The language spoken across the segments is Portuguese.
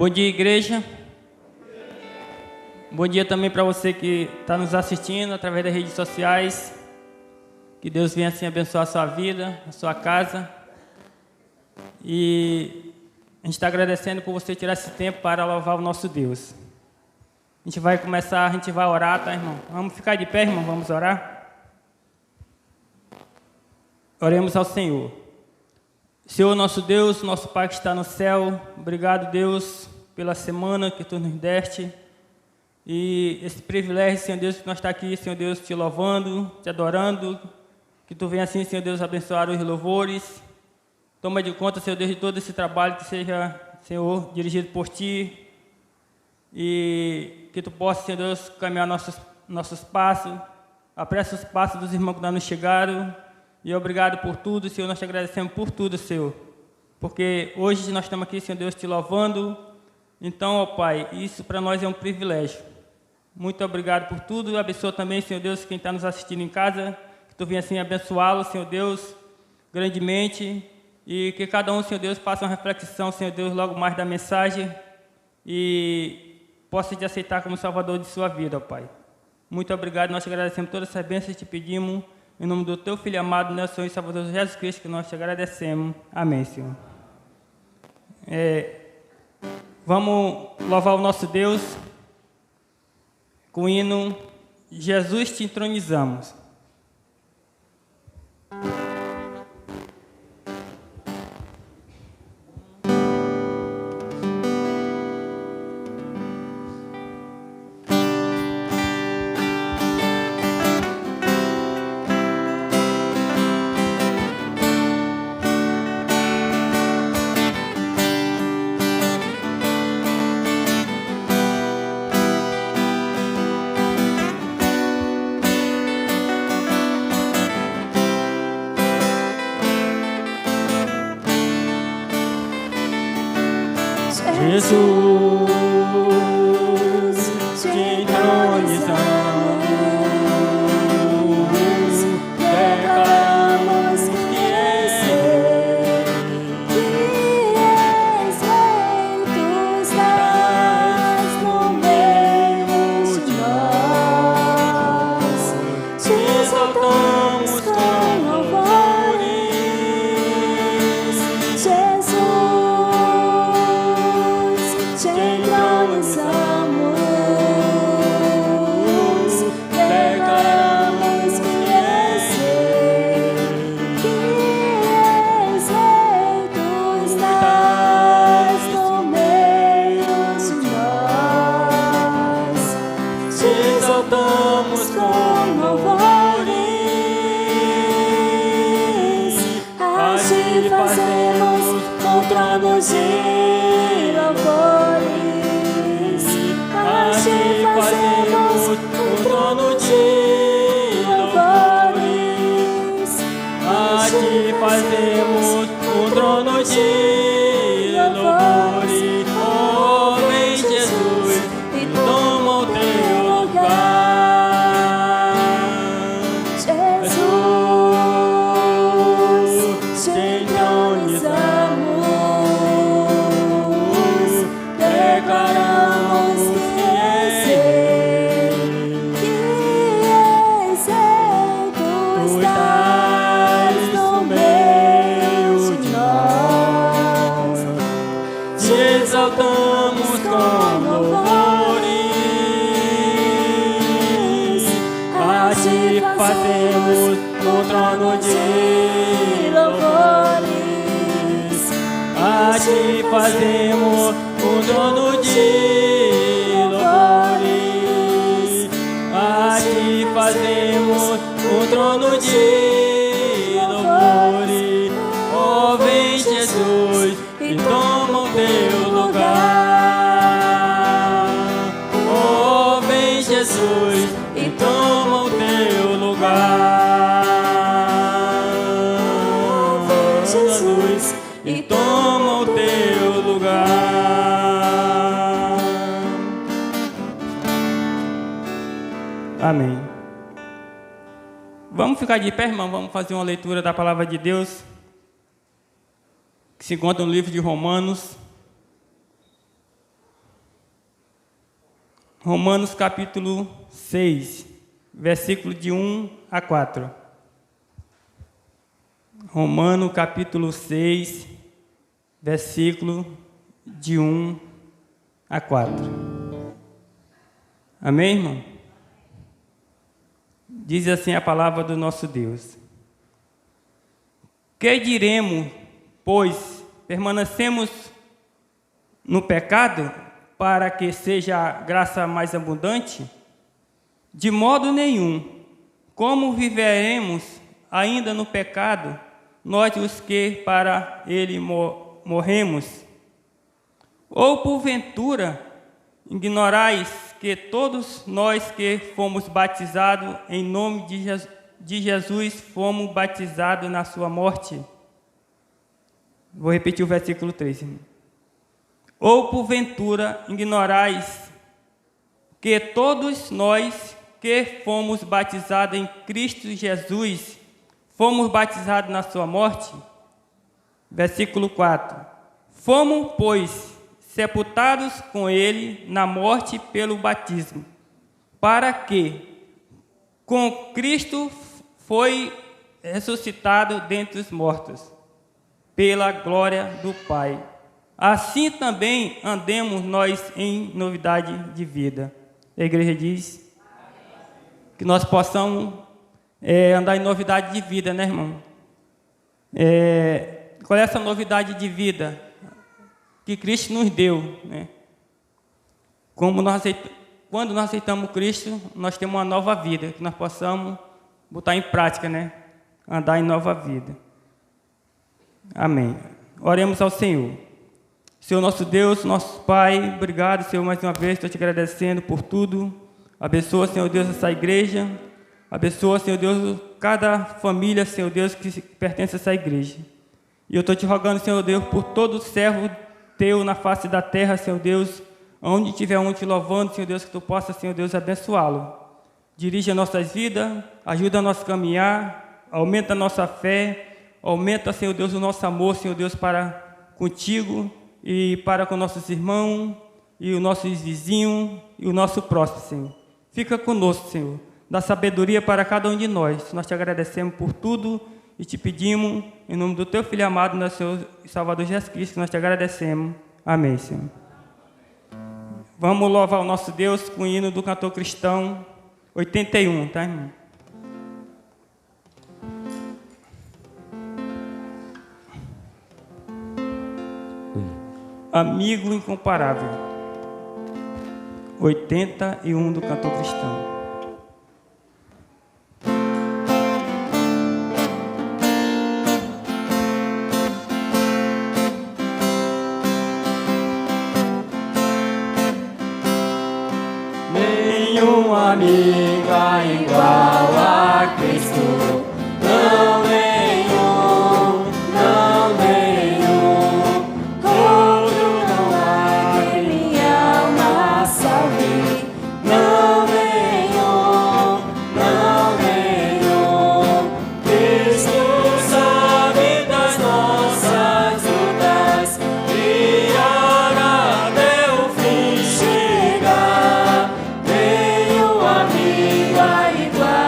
Bom dia, igreja. Bom dia também para você que está nos assistindo através das redes sociais. Que Deus venha assim abençoar a sua vida, a sua casa. E a gente está agradecendo por você tirar esse tempo para louvar o nosso Deus. A gente vai começar, a gente vai orar, tá, irmão? Vamos ficar de pé, irmão, vamos orar? Oremos ao Senhor. Senhor, nosso Deus, nosso Pai que está no céu, obrigado, Deus, pela semana que Tu nos deste. E esse privilégio, Senhor Deus, que nós está aqui, Senhor Deus, te louvando, te adorando. Que Tu venha assim, Senhor Deus, abençoar os louvores. Toma de conta, Senhor Deus, de todo esse trabalho que seja, Senhor, dirigido por Ti. E que Tu possa, Senhor Deus, caminhar nossos passos. Apressa os passos dos irmãos que não nos chegaram. E obrigado por tudo, Senhor. Nós te agradecemos por tudo, Senhor. Porque hoje nós estamos aqui, Senhor Deus, te louvando. Então, ó Pai, isso para nós é um privilégio. Muito obrigado por tudo. Abençoa também, Senhor Deus, quem está nos assistindo em casa. Que Tu venha assim abençoá-lo, Senhor Deus, grandemente. E que cada um, Senhor Deus, faça uma reflexão, Senhor Deus, logo mais da mensagem. E possa te aceitar como Salvador de sua vida, ó Pai. Muito obrigado. Nós te agradecemos todas essas bênçãos e te pedimos. Em nome do Teu Filho amado, nosso Senhor e Salvador Jesus Cristo, que nós te agradecemos. Amém, Senhor. Vamos louvar o nosso Deus com o hino Jesus te entronizamos. Jesus, te entronizamos, declaramos que és Rei, tu estás no meio de nós, te exaltamos com louvores, Jesus. Te entronizamos, declaramos que és Rei, tu estás no meio de nós, te exaltamos com louvores, a Ti fazemos um trono de louvores, a Ti fazemos um trono de louvores, a Ti fazemos um trono de louvores. Oh, vem Jesus e toma o Teu lugar. Jesus, te entronizamos, declaramos que és Rei, tu estás no meio de nós, te exaltamos com louvores, a Ti fazemos um trono de louvores, a Ti fazemos um trono de louvores, a Ti fazemos um trono de louvores. Oh, vem Jesus e toma o Teu lugar. Oh, vem Jesus e toma o Teu lugar. Vem Jesus e toma o Teu lugar. Amém. Vamos ficar de pé, irmão, vamos fazer uma leitura da palavra de Deus, que se encontra no livro de Romanos, Romanos capítulo 6, versículo de 1 a 4. Romanos capítulo 6, versículo de 1 a 4. Amém, irmão? Diz assim a palavra do nosso Deus. Que diremos, pois permanecemos no pecado para que seja a graça mais abundante? De modo nenhum. Como viveremos ainda no pecado, nós os que para ele morremos? Ou porventura ignorais que todos nós que fomos batizados em nome de Jesus fomos batizados na sua morte? Vou repetir o versículo 3, irmão. Ou porventura ignorais que todos nós que fomos batizados em Cristo Jesus fomos batizados na sua morte? Versículo 4. Fomos, pois, sepultados com ele na morte pelo batismo, para que com Cristo foi ressuscitado dentre os mortos, pela glória do Pai. Assim também andemos nós em novidade de vida. A igreja diz que nós possamos andar em novidade de vida, né, irmão? Qual é essa novidade de vida que Cristo nos deu, né? Quando nós aceitamos Cristo, nós temos uma nova vida, que nós possamos botar em prática, né? Andar em nova vida. Amém. Oremos ao Senhor. Senhor nosso Deus, nosso Pai, obrigado, Senhor, mais uma vez, estou te agradecendo por tudo. Abençoa, Senhor Deus, essa igreja. Abençoa, Senhor Deus, cada família, Senhor Deus, que pertence a essa igreja. E eu estou te rogando, Senhor Deus, por todo servo teu na face da terra, Senhor Deus, onde tiver um te louvando, Senhor Deus, que tu possa, Senhor Deus, abençoá-lo. Dirige as nossas vidas, ajuda a nós a caminhar, aumenta a nossa fé, aumenta, Senhor Deus, o nosso amor, Senhor Deus, para contigo e para com nossos irmãos e os nossos vizinhos e o nosso próximo, Senhor. Fica conosco, Senhor. Dá sabedoria para cada um de nós. Nós te agradecemos por tudo e te pedimos, em nome do teu Filho amado, nosso Senhor e Salvador Jesus Cristo, que nós te agradecemos. Amém, Senhor. Vamos louvar o nosso Deus com o hino do cantor cristão 81, tá, irmão? Amigo incomparável. 81 do cantor cristão. Nenhuma amiga igual a Cristo. Não nenhum, não nenhum. Outro não há que minha alma salve. Não nenhum, não nenhum. Cristo sabe das nossas lutas e até o fim chegar. Nenhum amigo igual.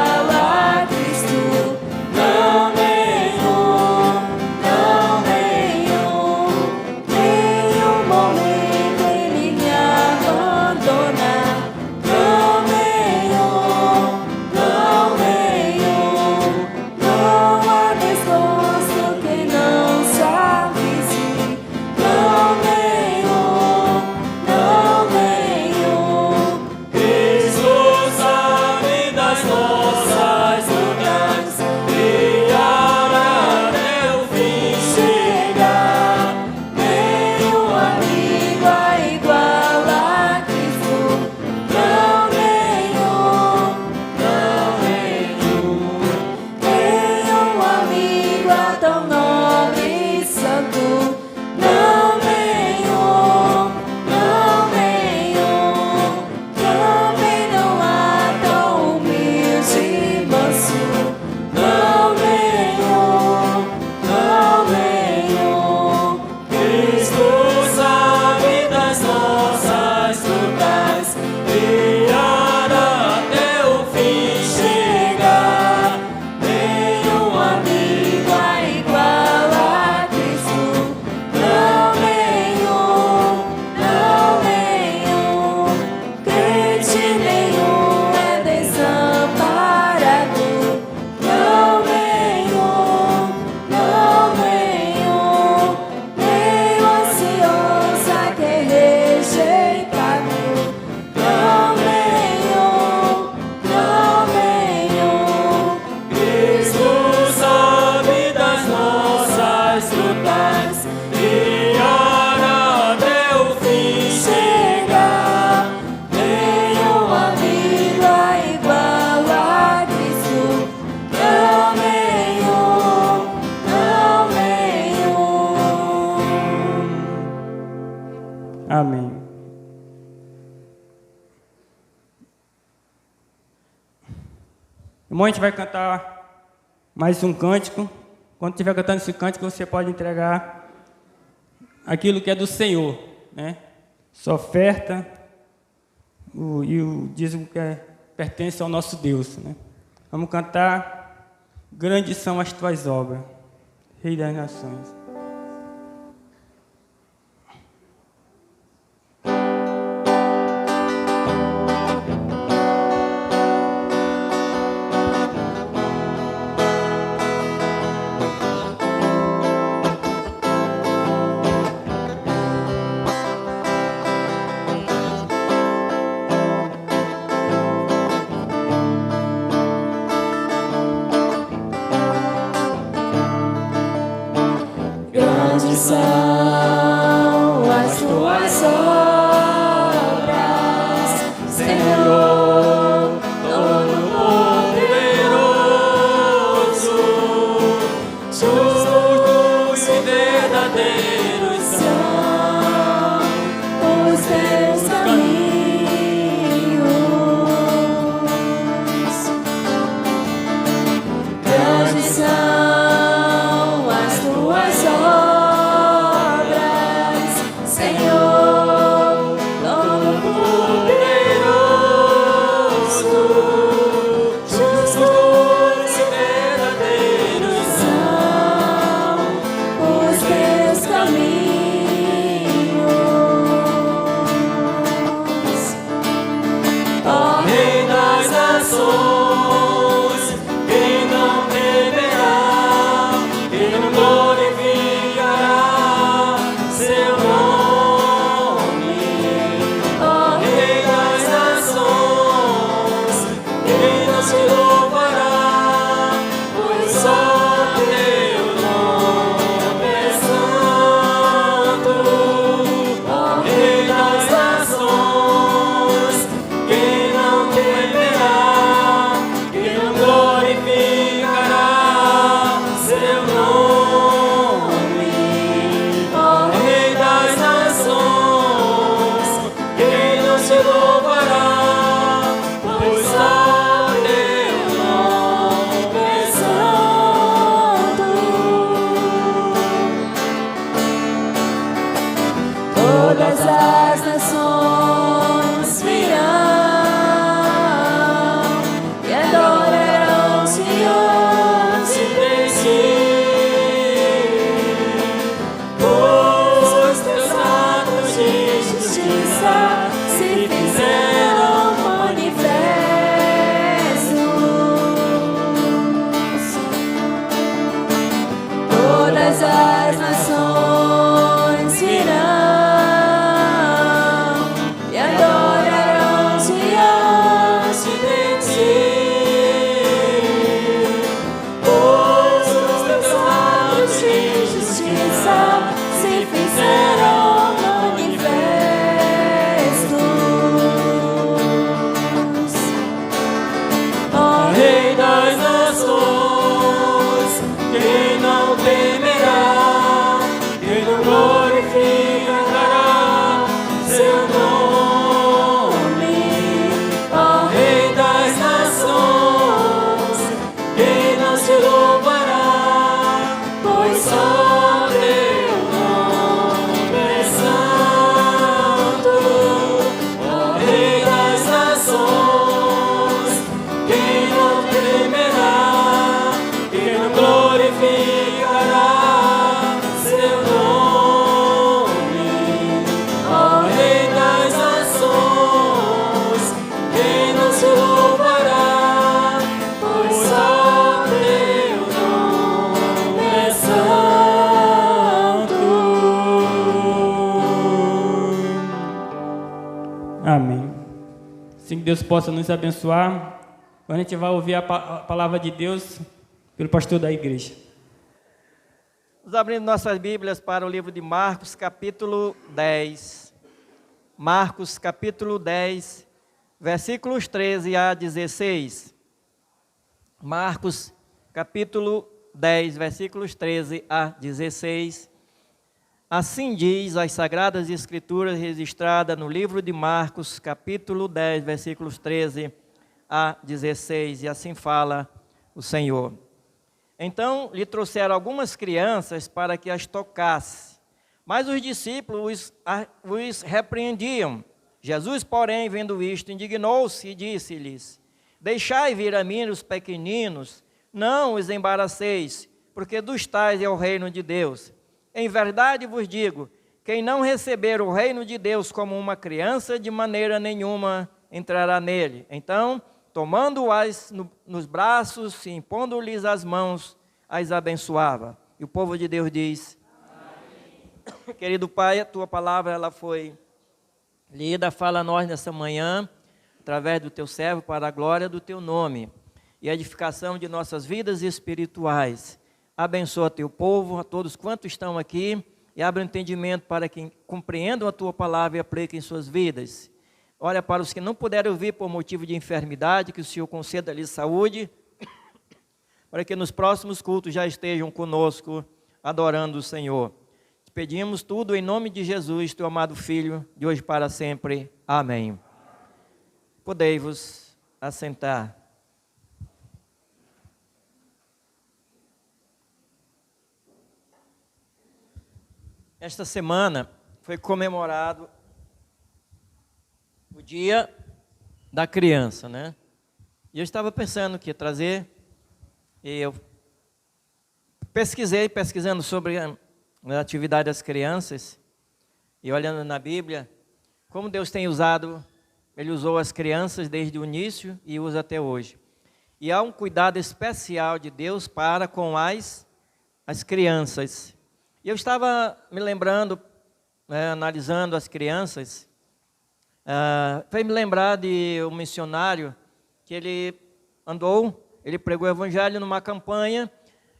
Irmão, a gente vai cantar mais um cântico. Quando estiver cantando esse cântico, você pode entregar aquilo que é do Senhor, né? Sua oferta e o dízimo que pertence ao nosso Deus, né? Vamos cantar Grandes são as tuas obras, Rei das nações. São as tuas obras, Senhor, Todo-Poderoso, justos e verdadeiros são os teus caminhos. Grandes são as tuas obras, todas as nações virão e adorarão o Senhor em si, pois teus atos de justiça se fizeram manifestos. Todas as nações virão Amém. Assim que Deus possa nos abençoar. Agora a gente vai ouvir a palavra de Deus pelo pastor da igreja. Vamos abrindo nossas Bíblias para o livro de Marcos, capítulo 10. Marcos, capítulo 10, versículos 13 a 16. Marcos, capítulo 10, versículos 13 a 16. Assim diz as Sagradas Escrituras registradas no livro de Marcos, capítulo 10, versículos 13 a 16, e assim fala o Senhor. Então lhe trouxeram algumas crianças para que as tocasse, mas os discípulos os repreendiam. Jesus, porém, vendo isto, indignou-se e disse-lhes: deixai vir a mim os pequeninos, não os embaraceis, porque dos tais é o reino de Deus. Em verdade vos digo, quem não receber o reino de Deus como uma criança, de maneira nenhuma entrará nele. Então, tomando-as nos braços e impondo-lhes as mãos, as abençoava. E o povo de Deus diz: amém. Querido Pai, a tua palavra ela foi lida, fala a nós nessa manhã, através do teu servo, para a glória do teu nome e a edificação de nossas vidas espirituais. Abençoa teu povo, a todos quantos estão aqui, e abre o entendimento para que compreendam a tua palavra e apliquem em suas vidas. Olha para os que não puderam ouvir por motivo de enfermidade, que o Senhor conceda-lhes saúde, para que nos próximos cultos já estejam conosco, adorando o Senhor. Te pedimos tudo em nome de Jesus, teu amado Filho, de hoje para sempre. Amém. Podei-vos assentar. Esta semana foi comemorado o Dia da Criança, né? E eu estava pensando que ia trazer, e eu pesquisando sobre a atividade das crianças, e olhando na Bíblia, como Deus tem usado, Ele usou as crianças desde o início e usa até hoje. E há um cuidado especial de Deus para com as crianças. E eu estava me lembrando, analisando as crianças, foi me lembrar de um missionário que ele pregou o evangelho numa campanha,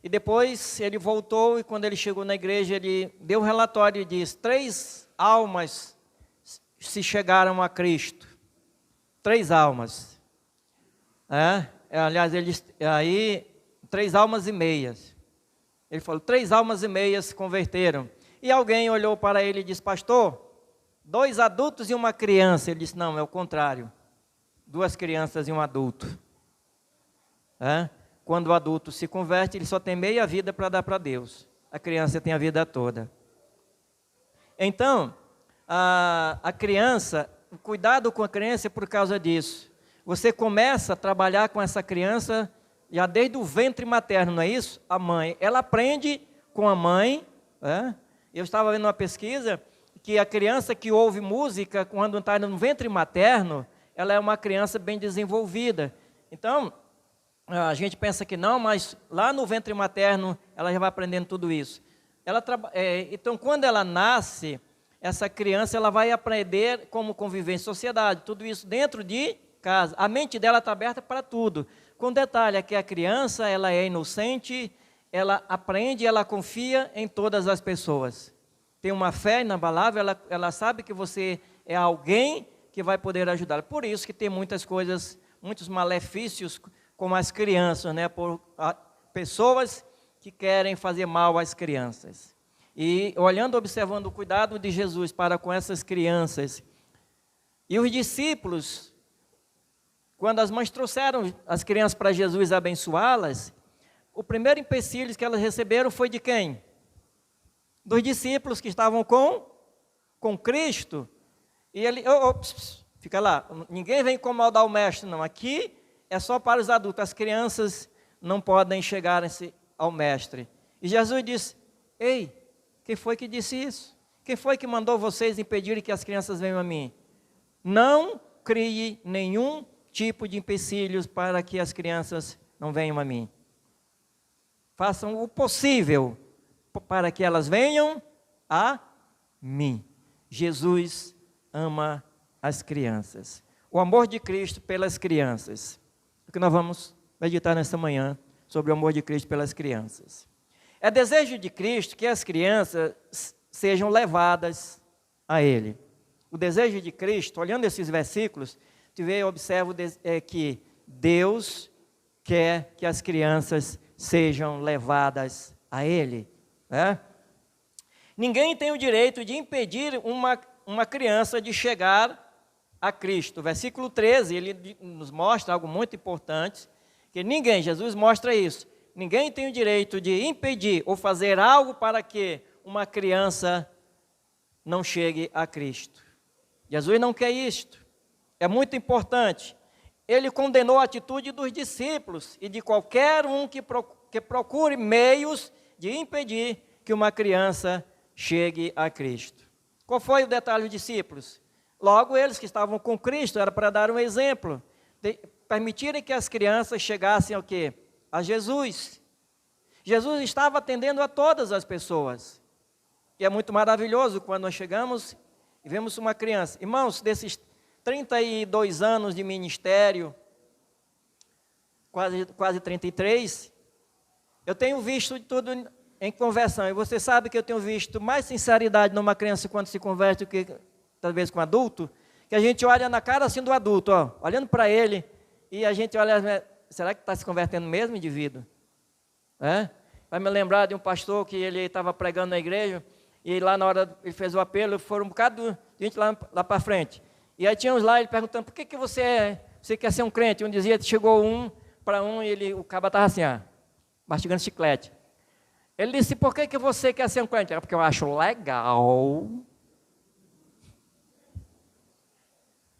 e depois ele voltou, e quando ele chegou na igreja, ele deu um relatório e disse: 3 almas se chegaram a Cristo. 3 almas. Aliás, aí 3 almas e meias. Ele falou: 3 almas e meias se converteram. E alguém olhou para ele e disse: pastor, 2 adultos e uma criança. Ele disse: não, é o contrário. 2 crianças e um adulto. Quando o adulto se converte, ele só tem meia vida para dar para Deus. A criança tem a vida toda. Então, a criança, o cuidado com a criança é por causa disso. Você começa a trabalhar com essa criança já desde o ventre materno, não é isso? A mãe, ela aprende com a mãe. Eu estava vendo uma pesquisa que a criança que ouve música quando está no ventre materno, ela é uma criança bem desenvolvida. Então, a gente pensa que não, mas lá no ventre materno ela já vai aprendendo tudo isso. Então, quando ela nasce, essa criança ela vai aprender como conviver em sociedade, tudo isso dentro de casa. A mente dela está aberta para tudo. Com detalhe é que a criança ela é inocente, ela aprende, ela confia em todas as pessoas. Tem uma fé inabalável, ela sabe que você é alguém que vai poder ajudá-la. Por isso que tem muitas coisas, muitos malefícios com as crianças, né? Por pessoas que querem fazer mal às crianças. E olhando, observando o cuidado de Jesus para com essas crianças. E os discípulos, quando as mães trouxeram as crianças para Jesus abençoá-las, o primeiro empecilho que elas receberam foi de quem? Dos discípulos que estavam com Cristo. E ele, fica lá, ninguém vem incomodar o mestre, não. Aqui é só para os adultos, as crianças não podem chegar ao mestre. E Jesus disse: ei, quem foi que disse isso? Quem foi que mandou vocês impedirem que as crianças venham a mim? Não crie nenhum tipo de empecilhos para que as crianças não venham a mim. Façam o possível para que elas venham a mim. Jesus ama as crianças. O amor de Cristo pelas crianças. O que nós vamos meditar nesta manhã sobre o amor de Cristo pelas crianças. É desejo de Cristo que as crianças sejam levadas a Ele. O desejo de Cristo, olhando esses versículos, observo que Deus quer que as crianças sejam levadas a Ele. Ninguém tem o direito de impedir uma criança de chegar a Cristo. Versículo 13, ele nos mostra algo muito importante, que ninguém, Jesus mostra isso, ninguém tem o direito de impedir ou fazer algo para que uma criança não chegue a Cristo. Jesus não quer isto. É muito importante. Ele condenou a atitude dos discípulos e de qualquer um que procure meios de impedir que uma criança chegue a Cristo. Qual foi o detalhe dos discípulos? Logo, eles que estavam com Cristo, era para dar um exemplo, de permitirem que as crianças chegassem ao quê? A Jesus. Jesus estava atendendo a todas as pessoas. E é muito maravilhoso quando nós chegamos e vemos uma criança. Irmãos, desses 32 anos de ministério, quase 33, eu tenho visto tudo em conversão. E você sabe que eu tenho visto mais sinceridade numa criança quando se converte do que talvez com um adulto, que a gente olha na cara assim do adulto, ó, olhando para ele, e a gente olha, será que está se convertendo mesmo, indivíduo? Vai me lembrar de um pastor que ele estava pregando na igreja, e lá na hora ele fez o apelo, foram um bocado de gente lá para frente. E aí tinha uns lá, ele perguntando, por que você quer ser um crente? Um dizia, chegou para um, e o cara estava assim, mastigando chiclete. Ele disse, por que você quer ser um crente? Porque eu acho legal.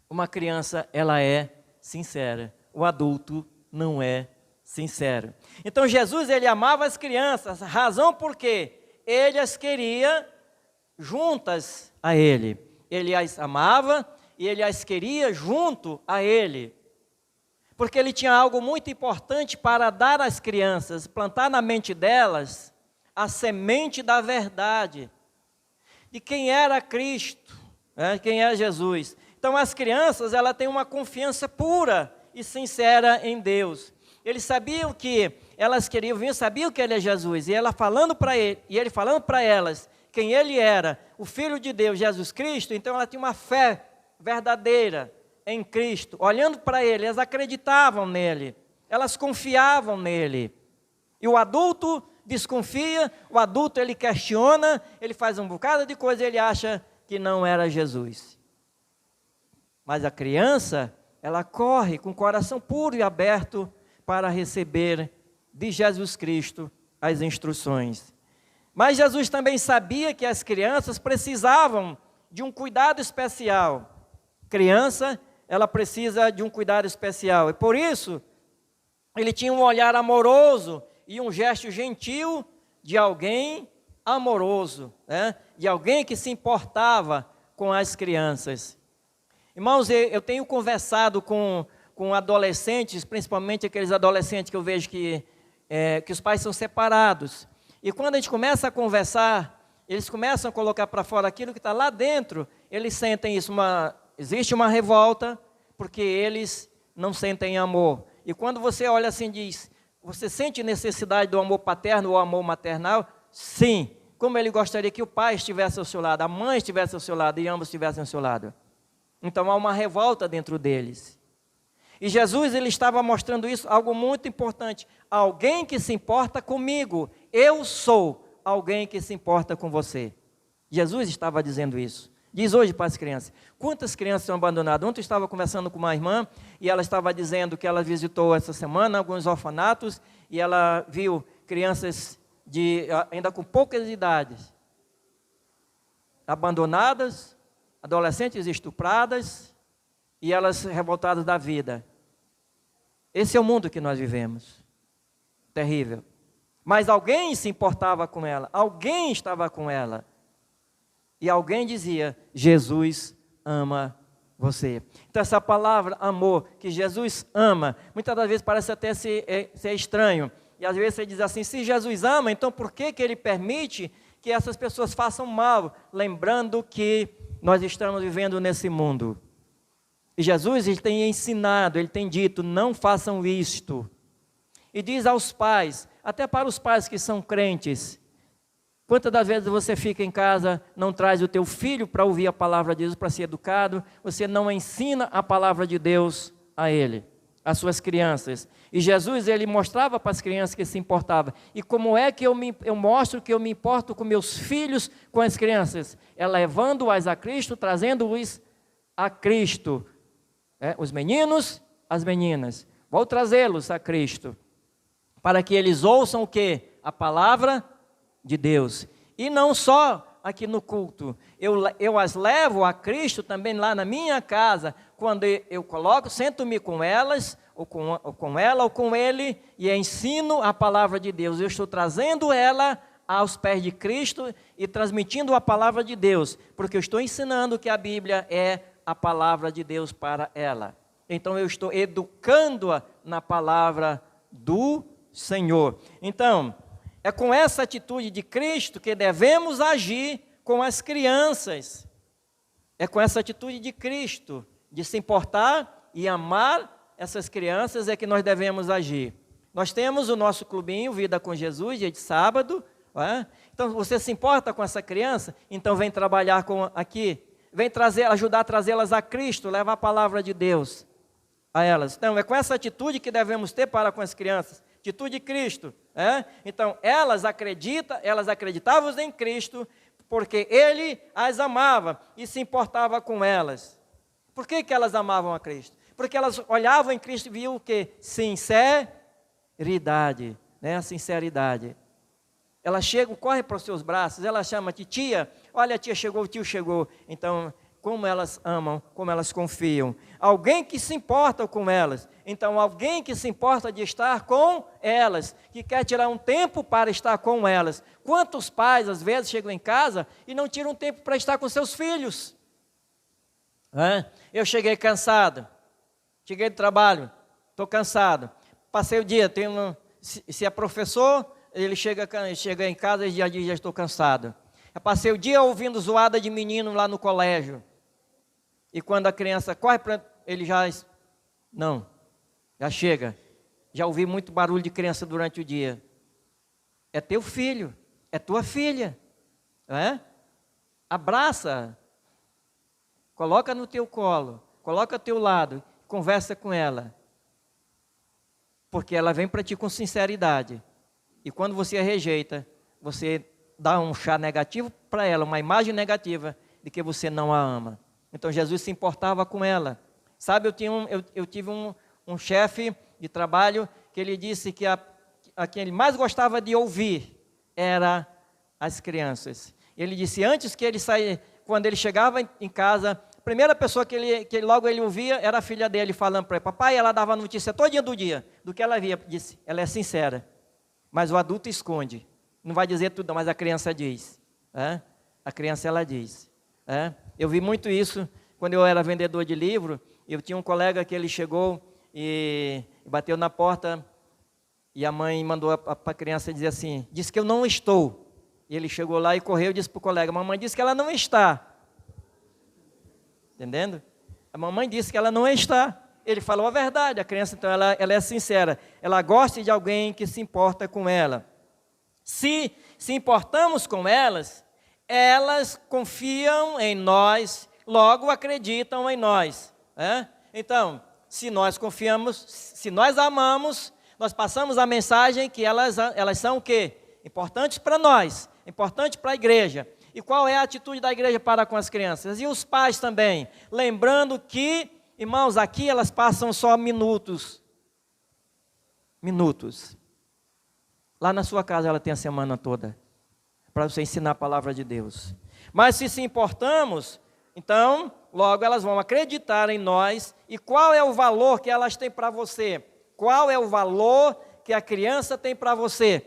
Uma criança, ela é sincera. O adulto não é sincero. Então Jesus, ele amava as crianças, razão por quê? Ele as queria juntas a ele. Ele as amava e ele as queria junto a ele. Porque ele tinha algo muito importante para dar às crianças, plantar na mente delas a semente da verdade, de quem era Cristo, quem é Jesus. Então as crianças, elas têm uma confiança pura e sincera em Deus. Eles sabiam que elas queriam, sabiam que ele é Jesus, e ela falando para ele, e ele falando para elas quem ele era, o Filho de Deus, Jesus Cristo. Então ela tinha uma fé verdadeira em Cristo, olhando para ele, elas acreditavam nele, elas confiavam nele. E o adulto desconfia, o adulto ele questiona, ele faz um bocado de coisa, ele acha que não era Jesus. Mas a criança, ela corre com o coração puro e aberto para receber de Jesus Cristo as instruções. Mas Jesus também sabia que as crianças precisavam de um cuidado especial. Criança, ela precisa de um cuidado especial. E por isso, ele tinha um olhar amoroso e um gesto gentil de alguém amoroso, de alguém que se importava com as crianças. Irmãos, eu tenho conversado com adolescentes, principalmente aqueles adolescentes que eu vejo que os pais são separados. E quando a gente começa a conversar, eles começam a colocar para fora aquilo que está lá dentro, eles sentem isso, existe uma revolta, porque eles não sentem amor. E quando você olha assim e diz, você sente necessidade do amor paterno ou amor maternal? Sim. Como ele gostaria que o pai estivesse ao seu lado, a mãe estivesse ao seu lado e ambos estivessem ao seu lado. Então há uma revolta dentro deles. E Jesus, ele estava mostrando isso, algo muito importante. Alguém que se importa comigo. Eu sou alguém que se importa com você. Jesus estava dizendo isso. Diz hoje para as crianças. Quantas crianças são abandonadas? Ontem eu estava conversando com uma irmã e ela estava dizendo que ela visitou essa semana alguns orfanatos e ela viu crianças ainda com poucas idades, abandonadas, adolescentes estupradas e elas revoltadas da vida. Esse é o mundo que nós vivemos. Terrível. Mas alguém se importava com ela, alguém estava com ela. E alguém dizia, Jesus ama você. Então essa palavra amor, que Jesus ama, muitas das vezes parece até ser estranho. E às vezes você diz assim, se Jesus ama, então por que ele permite que essas pessoas façam mal? Lembrando que nós estamos vivendo nesse mundo. E Jesus, ele tem ensinado, ele tem dito, não façam isto. E diz aos pais, até para os pais que são crentes, quantas das vezes você fica em casa, não traz o teu filho para ouvir a palavra de Deus, para ser educado, você não ensina a palavra de Deus a ele, às suas crianças. E Jesus, ele mostrava para as crianças que se importava. E como é que eu mostro que eu me importo com meus filhos, com as crianças? É levando-as a Cristo, trazendo-os a Cristo. Os meninos, as meninas. Vou trazê-los a Cristo, para que eles ouçam o quê? A palavra de Deus. E não só aqui no culto, eu as levo a Cristo também lá na minha casa, quando eu coloco, sento-me com elas, ou com ela, ou com ele, e ensino a palavra de Deus. Eu estou trazendo ela aos pés de Cristo e transmitindo a palavra de Deus, porque eu estou ensinando que a Bíblia é a palavra de Deus para ela. Então eu estou educando-a na palavra do Senhor. Então, é com essa atitude de Cristo que devemos agir com as crianças. É com essa atitude de Cristo, de se importar e amar essas crianças, é que nós devemos agir. Nós temos o nosso clubinho Vida com Jesus, dia de sábado. Então, você se importa com essa criança? Então, vem trabalhar aqui. Vem ajudar a trazê-las a Cristo, levar a palavra de Deus a elas. Então, é com essa atitude que devemos ter para com as crianças. Atitude de Cristo. Então, elas acreditavam em Cristo, porque Ele as amava e se importava com elas. Por que elas amavam a Cristo? Porque elas olhavam em Cristo e viam o quê? Sinceridade. A sinceridade. Ela chega, corre para os seus braços, ela chama tia, olha, a tia chegou, o tio chegou. Então, como elas amam, como elas confiam. Alguém que se importa com elas. Então, alguém que se importa de estar com elas, que quer tirar um tempo para estar com elas. Quantos pais, às vezes, chegam em casa e não tiram um tempo para estar com seus filhos? Eu cheguei cansado, cheguei do trabalho, estou cansado. Passei o dia, se é professor, ele chega em casa e já diz, já estou cansado. Eu passei o dia ouvindo zoada de menino lá no colégio. E quando a criança corre para ele já chega. Já ouvi muito barulho de criança durante o dia. É teu filho, é tua filha. Abraça, coloca no teu colo, coloca ao teu lado, conversa com ela. Porque ela vem para ti com sinceridade. E quando você a rejeita, você dá um chá negativo para ela, uma imagem negativa de que você não a ama. Então Jesus se importava com ela. Sabe, eu tive um chefe de trabalho que ele disse que a quem ele mais gostava de ouvir era as crianças. Ele disse, antes que ele saísse, quando ele chegava em casa, a primeira pessoa que logo ele ouvia era a filha dele falando para ele, papai, ela dava notícia todinha do dia, do que ela via. Disse, ela é sincera. Mas o adulto esconde. Não vai dizer tudo, mas a criança diz. A criança, ela diz. Eu vi muito isso quando eu era vendedor de livro. Eu tinha um colega que ele chegou e bateu na porta. E a mãe mandou para a criança dizer assim, disse que eu não estou. E ele chegou lá e correu e disse para o colega, mamãe disse que ela não está. Entendendo? A mamãe disse que ela não está. Ele falou a verdade, a criança então ela é sincera, ela gosta de alguém que se importa com ela. Se importamos com elas, elas confiam em nós, logo acreditam em nós. Então, se nós confiamos, se nós amamos, nós passamos a mensagem que elas são o quê? Importantes para nós, importantes para a igreja. E qual é a atitude da igreja para com as crianças? E os pais também, lembrando que, irmãos, aqui elas passam só minutos. Lá na sua casa ela tem a semana toda, para você ensinar a palavra de Deus. Mas se importamos, então, logo elas vão acreditar em nós. E qual é o valor que elas têm para você? Qual é o valor que a criança tem para você?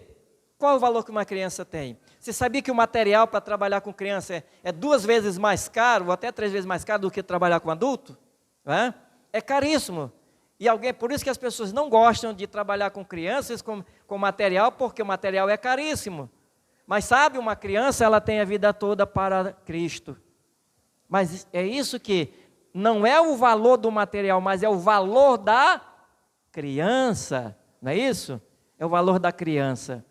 Qual é o valor que uma criança tem? Você sabia que o material para trabalhar com criança é 2 vezes mais caro, ou até 3 vezes mais caro do que trabalhar com adulto? É caríssimo. E por isso que as pessoas não gostam de trabalhar com crianças com material, porque o material é caríssimo. Mas sabe, uma criança ela tem a vida toda para Cristo. Mas é isso que não é o valor do material, mas é o valor da criança. Não é isso? É o valor da criança.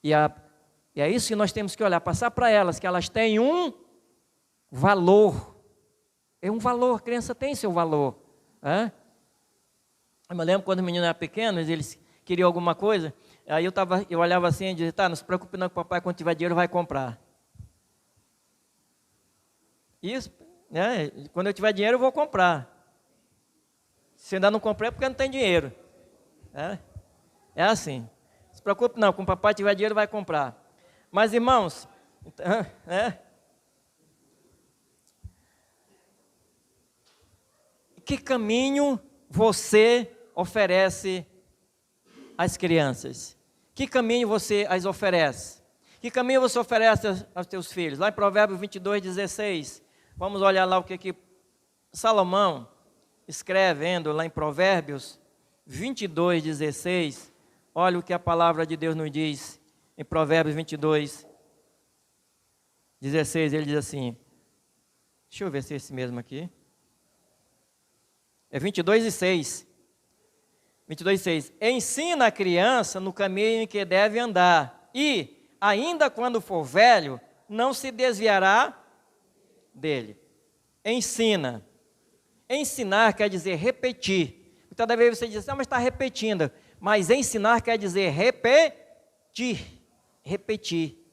E é isso que nós temos que olhar, passar para elas, que elas têm um valor. É um valor, a criança tem seu valor. Eu me lembro quando os meninos eram pequenos, eles queriam alguma coisa, aí eu olhava assim e dizia, não se preocupe não, que o papai quando tiver dinheiro vai comprar. Isso, né? Quando eu tiver dinheiro, eu vou comprar. Se ainda não comprei, é porque não tem dinheiro. É assim. Não se preocupe não, quando o papai tiver dinheiro, vai comprar. Mas, irmãos, que caminho você oferece às crianças? Que caminho você as oferece? Que caminho você oferece aos teus filhos? Lá em Provérbios 22:16, vamos olhar lá o que Salomão escrevendo lá em Provérbios 22:16. Olha o que a palavra de Deus nos diz em Provérbios 22:16. Ele diz assim, deixa eu ver se é esse mesmo aqui. É 22:6. 22:6. Ensina a criança no caminho em que deve andar, e, ainda quando for velho, não se desviará dele. Ensina. Ensinar quer dizer repetir. Muitas vezes você diz, mas está repetindo. Mas ensinar quer dizer repetir. Repetir.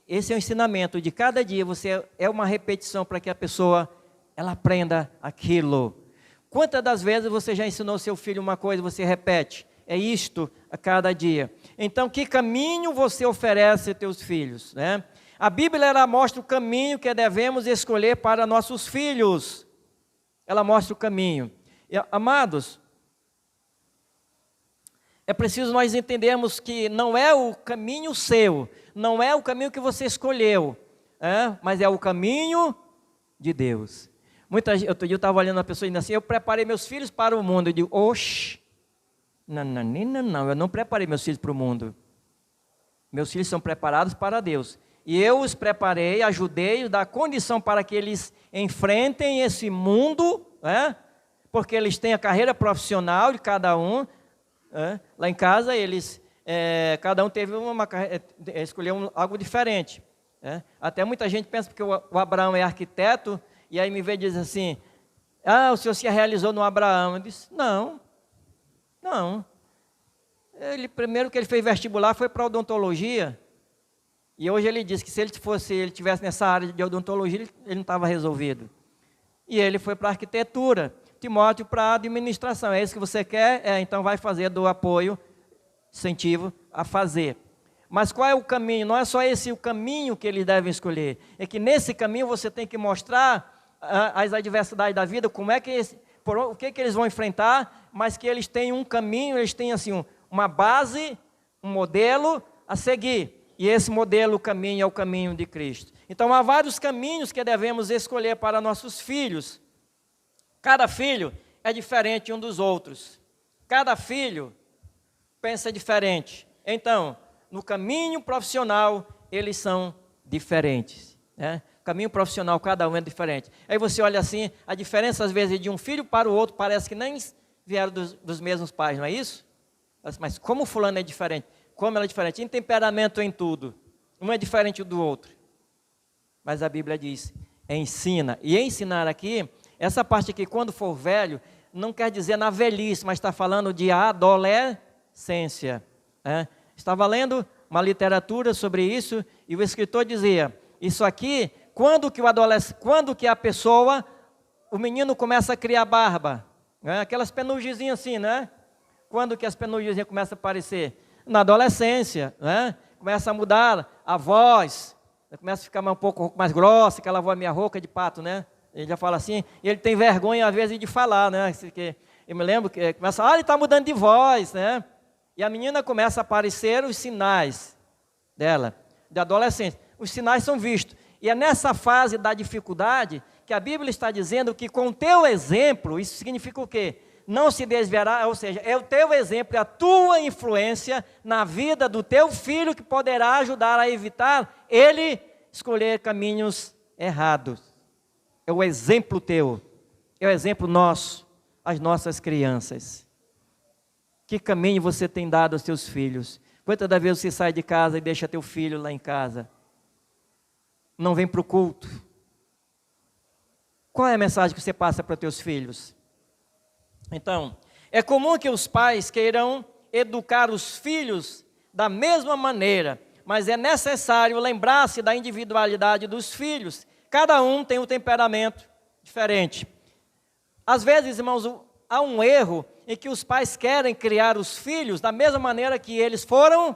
Esse é o ensinamento de cada dia. Você é uma repetição para que a pessoa ela aprenda aquilo. Quantas das vezes você já ensinou seu filho uma coisa e você repete? É isto a cada dia. Então, que caminho você oferece aos teus filhos, né? A Bíblia ela mostra o caminho que devemos escolher para nossos filhos. Ela mostra o caminho. E, amados, é preciso nós entendermos que não é o caminho seu, não é o caminho que você escolheu, mas é o caminho de Deus. Outro dia eu estava olhando uma pessoa dizendo assim, eu preparei meus filhos para o mundo. Eu digo, oxe, não, eu não preparei meus filhos para o mundo. Meus filhos são preparados para Deus. E eu os preparei, ajudei, dar condição para que eles enfrentem esse mundo, porque eles têm a carreira profissional de cada um. Lá em casa, eles, cada um teve escolheu algo diferente. Até muita gente pensa que o Abraão é arquiteto, e aí me vê e diz assim, o senhor se realizou no Abraão. Eu disse, não. Primeiro que ele fez vestibular foi para odontologia, e hoje ele diz que se ele tivesse nessa área de odontologia, ele não estava resolvido. E ele foi para arquitetura, Timóteo para administração. É isso que você quer? Então vai fazer do apoio, incentivo a fazer. Mas qual é o caminho? Não é só esse o caminho que eles devem escolher. É que nesse caminho você tem que mostrar as adversidades da vida, o que eles vão enfrentar, mas que eles têm um caminho, eles têm assim uma base, um modelo a seguir. E esse modelo, o caminho, é o caminho de Cristo. Então há vários caminhos que devemos escolher para nossos filhos. Cada filho é diferente um dos outros. Cada filho pensa diferente. Então, no caminho profissional, eles são diferentes. Caminho profissional, cada um é diferente. Aí você olha assim, a diferença às vezes de um filho para o outro, parece que nem vieram dos mesmos pais, não é isso? Mas como fulano é diferente? Como ela é diferente? Em temperamento, em tudo. Um é diferente do outro. Mas a Bíblia diz, ensina. E ensinar aqui, essa parte aqui, quando for velho, não quer dizer na velhice, mas está falando de adolescência. Estava lendo uma literatura sobre isso, e o escritor dizia, isso aqui, quando que a pessoa, o menino começa a criar barba, aquelas penugemzinhas assim, né? Quando que as penugemzinhas começam a aparecer? Na adolescência, começa a mudar a voz, começa a ficar um pouco mais grossa, aquela voz meia rouca de pato, né? Ele já fala assim, e ele tem vergonha às vezes de falar, né? Eu me lembro que começa, ele está mudando de voz, né? E a menina começa a aparecer os sinais dela, de adolescência. Os sinais são vistos. E é nessa fase da dificuldade que a Bíblia está dizendo que com o teu exemplo, isso significa o quê? Não se desviará, ou seja, é o teu exemplo, é a tua influência na vida do teu filho que poderá ajudar a evitar ele escolher caminhos errados. É o exemplo teu, é o exemplo nosso, as nossas crianças. Que caminho você tem dado aos teus filhos? Quantas das vezes você sai de casa e deixa teu filho lá em casa? Não vem para o culto? Qual é a mensagem que você passa para teus filhos? Então, é comum que os pais queiram educar os filhos da mesma maneira, mas é necessário lembrar-se da individualidade dos filhos, Cada um tem um temperamento diferente. Às vezes, irmãos, há um erro em que os pais querem criar os filhos da mesma maneira que eles foram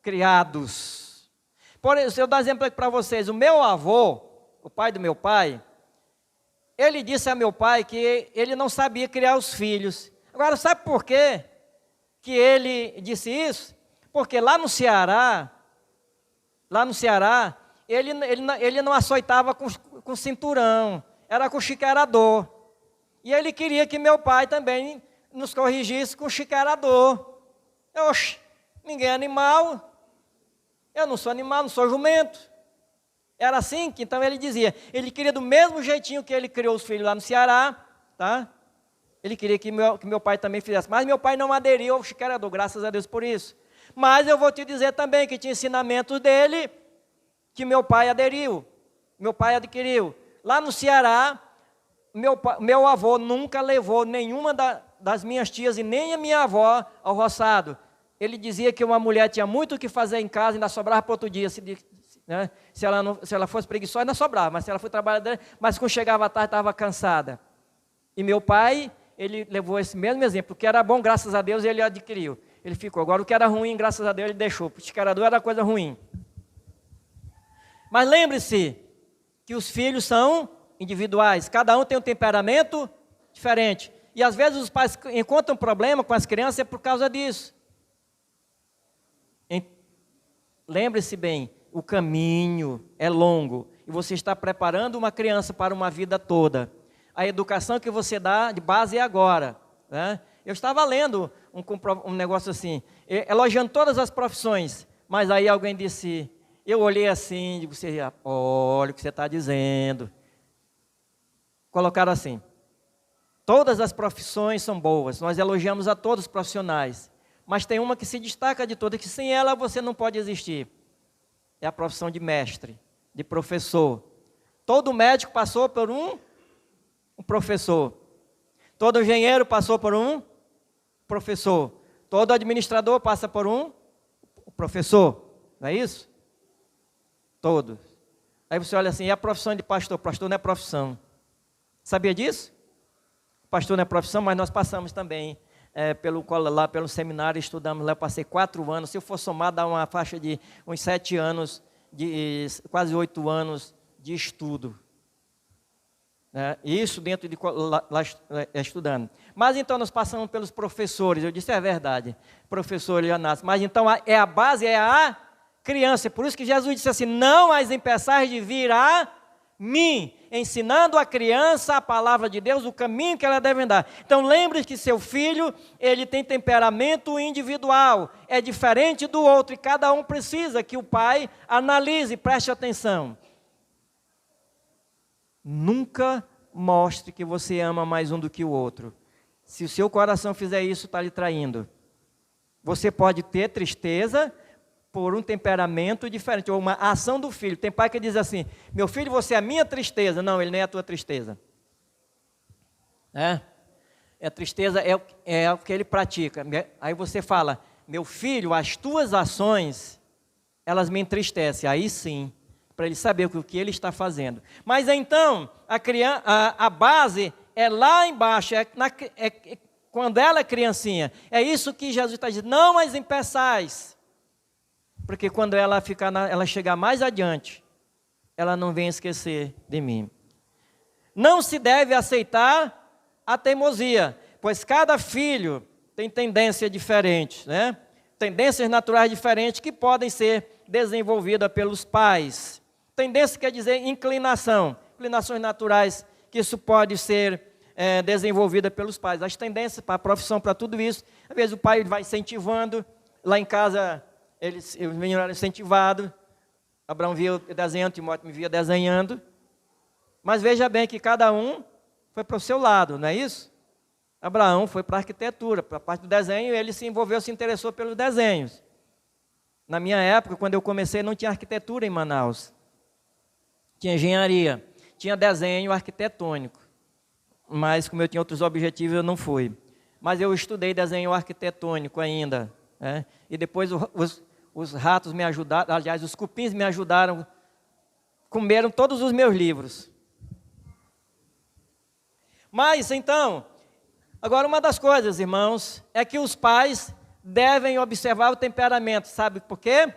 criados. Por exemplo, eu dou um exemplo aqui para vocês. O meu avô, o pai do meu pai, ele disse a meu pai que ele não sabia criar os filhos. Agora, sabe por quê que ele disse isso? Porque lá no Ceará, ele não açoitava com cinturão, era com chiqueirador. E ele queria que meu pai também nos corrigisse com chiqueirador. Oxe, ninguém é animal, eu não sou animal, não sou jumento. Era assim que então ele dizia. Ele queria do mesmo jeitinho que ele criou os filhos lá no Ceará, tá? Ele queria que meu pai também fizesse. Mas meu pai não aderiu ao chiqueirador, graças a Deus por isso. Mas eu vou te dizer também que tinha ensinamentos dele que meu pai aderiu, meu pai adquiriu. Lá no Ceará, meu avô nunca levou nenhuma das minhas tias e nem a minha avó ao roçado. Ele dizia que uma mulher tinha muito o que fazer em casa e ainda sobrava para outro dia. Né? Se ela fosse preguiçosa, ainda sobrava, mas se ela foi trabalhadora, mas quando chegava à tarde estava cansada. E meu pai, ele levou esse mesmo exemplo, o que era bom, graças a Deus, ele adquiriu. Ele ficou. Agora, o que era ruim, graças a Deus, ele deixou. O chiqueirador era coisa ruim. Mas lembre-se que os filhos são individuais. Cada um tem um temperamento diferente. E às vezes os pais encontram problema com as crianças é por causa disso. Lembre-se bem, o caminho é longo. E você está preparando uma criança para uma vida toda. A educação que você dá de base é agora. Né? Eu estava lendo um negócio assim, elogiando todas as profissões. Mas aí alguém disse... Eu olhei assim, digo, olha o que você está dizendo. Colocaram assim, todas as profissões são boas, nós elogiamos a todos os profissionais, mas tem uma que se destaca de todas, que sem ela você não pode existir. É a profissão de mestre, de professor. Todo médico passou por um professor. Todo engenheiro passou por um professor. Todo administrador passa por um professor, não é isso? Todos. Aí você olha assim, e a profissão de pastor? Pastor não é profissão. Sabia disso? Pastor não é profissão, mas nós passamos também pelo seminário, estudamos lá, eu passei 4 anos. Se eu for somar, dá uma faixa de uns 7 anos, quase 8 anos de estudo. Isso dentro de lá estudando. Mas então nós passamos pelos professores. Eu disse, é verdade, professor Leonardo. Mas então a base é a criança. Por isso que Jesus disse assim, não as impeçais de vir a mim, ensinando a criança a palavra de Deus, o caminho que ela deve andar. Então lembre-se que seu filho, ele tem temperamento individual, é diferente do outro, e cada um precisa que o pai analise, preste atenção. Nunca mostre que você ama mais um do que o outro. Se o seu coração fizer isso, está lhe traindo. Você pode ter tristeza por um temperamento diferente, ou uma ação do filho. Tem pai que diz assim, meu filho, você é a minha tristeza. Não, ele nem é a tua tristeza. A tristeza é o que ele pratica. Aí você fala, meu filho, as tuas ações, elas me entristecem. Aí sim, para ele saber o que ele está fazendo. Mas então, a base é lá embaixo, quando ela é criancinha. É isso que Jesus está dizendo, não as impeçais. Porque quando ela chegar mais adiante, ela não vem esquecer de mim. Não se deve aceitar a teimosia, pois cada filho tem tendências diferentes, né? Tendências naturais diferentes que podem ser desenvolvidas pelos pais. Tendência quer dizer inclinação, inclinações naturais, que isso pode ser desenvolvida pelos pais. As tendências para a profissão, para tudo isso, às vezes o pai vai incentivando, lá em casa... Os meninos eram incentivados, Abraão via desenhando, Timóteo me via desenhando, mas veja bem que cada um foi para o seu lado, não é isso? Abraão foi para a arquitetura, para a parte do desenho, ele se envolveu, se interessou pelos desenhos. Na minha época, quando eu comecei, não tinha arquitetura em Manaus, tinha engenharia, tinha desenho arquitetônico, mas como eu tinha outros objetivos, eu não fui. Mas eu estudei desenho arquitetônico ainda, e depois os ratos me ajudaram, aliás, os cupins me ajudaram comeram todos os meus livros. Mas, então, agora uma das coisas, irmãos, é que os pais devem observar o temperamento. Sabe por quê?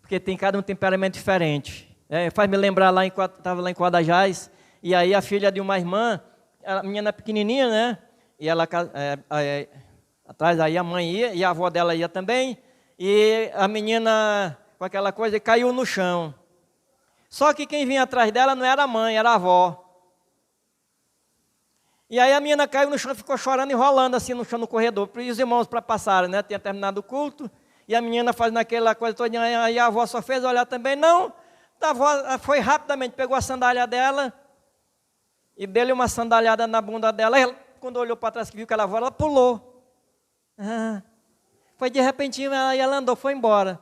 Porque tem cada um temperamento diferente. Faz me lembrar, estava lá em Quadajás, e aí a filha de uma irmã, a menina pequenininha, né? E ela, atrás aí a mãe ia, e a avó dela ia também, e a menina, com aquela coisa, caiu no chão. Só que quem vinha atrás dela não era a mãe, era a avó. E aí a menina caiu no chão, ficou chorando e rolando assim no chão, no corredor. E os irmãos para passarem, né? Tinha terminado o culto, e a menina fazendo aquela coisa toda, e a avó só fez olhar também. Não, a avó foi rapidamente, pegou a sandália dela, e deu-lhe uma sandalhada na bunda dela. Ela, quando olhou para trás, que viu que ela avó, ela pulou. Foi de repentinho, ela andou, foi embora.